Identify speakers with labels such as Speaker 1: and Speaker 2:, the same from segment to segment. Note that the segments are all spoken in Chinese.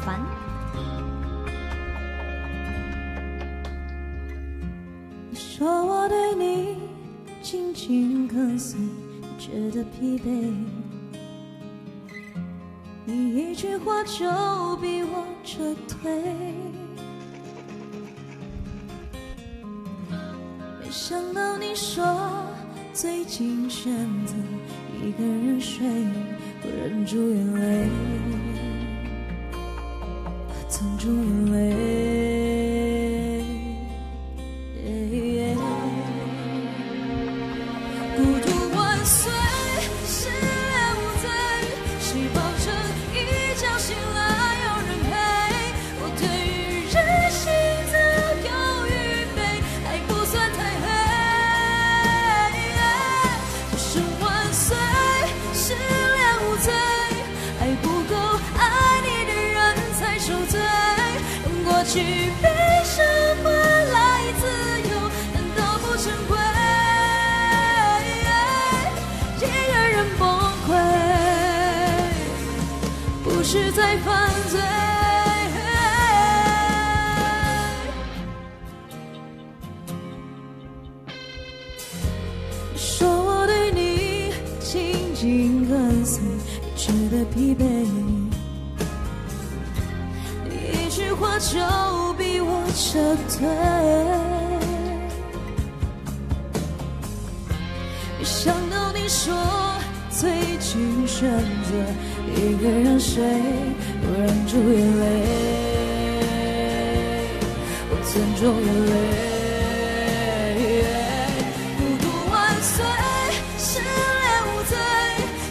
Speaker 1: 凡。
Speaker 2: 你说我对你紧紧跟随，你觉得疲惫，你一句话就逼我撤退。没想到你说最近选择一个人睡，我忍住眼泪，我藏住眼泪。孤独万岁，失恋无罪，谁保证一觉醒来有人陪？我对于人性早有预备，还不算太黑。人生万岁，失恋无罪，还不够爱你的人才受罪。用过去悲伤换来自由，难道不珍贵？不是在犯罪。你说我对你紧紧跟随，你觉得疲惫，你一句话就逼我撤退。没想到你说最近选择一个人睡，我忍住眼泪，我尊重眼泪。孤独万岁，失恋无罪，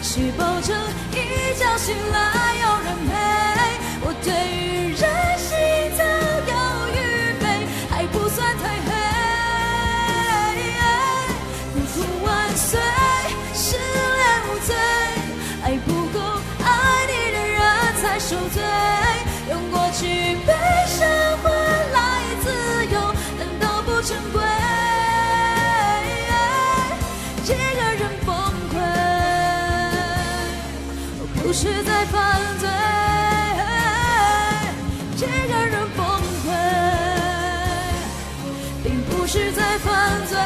Speaker 2: 谁保证一觉醒来有人陪？我对于人性早有预备，还不算太黑。孤独万岁，失恋无罪，爱不够爱你的人才受罪。用过去悲伤换来自由，难道不珍贵？一个人崩溃，不是在犯罪。一个人崩溃，并不是在犯罪。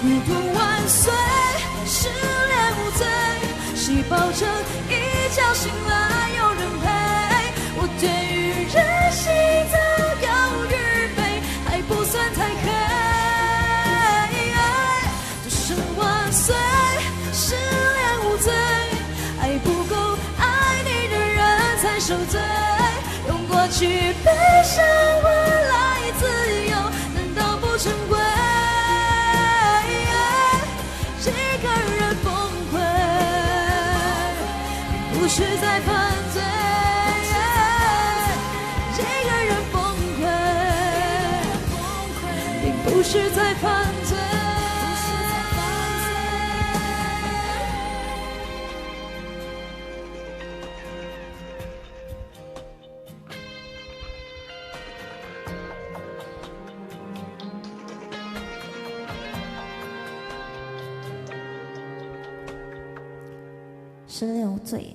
Speaker 2: 孤独万岁，失恋无罪，谁保证一觉醒来有人陪？我对于人性早有预备，还不算太黑。多生万岁，失恋无罪，爱不够爱你的人才受罪。用过去悲伤换来自由，难道不珍贵？一个人崩溃，不是在犯罪。一个人崩溃，并不是在犯罪。失恋无罪。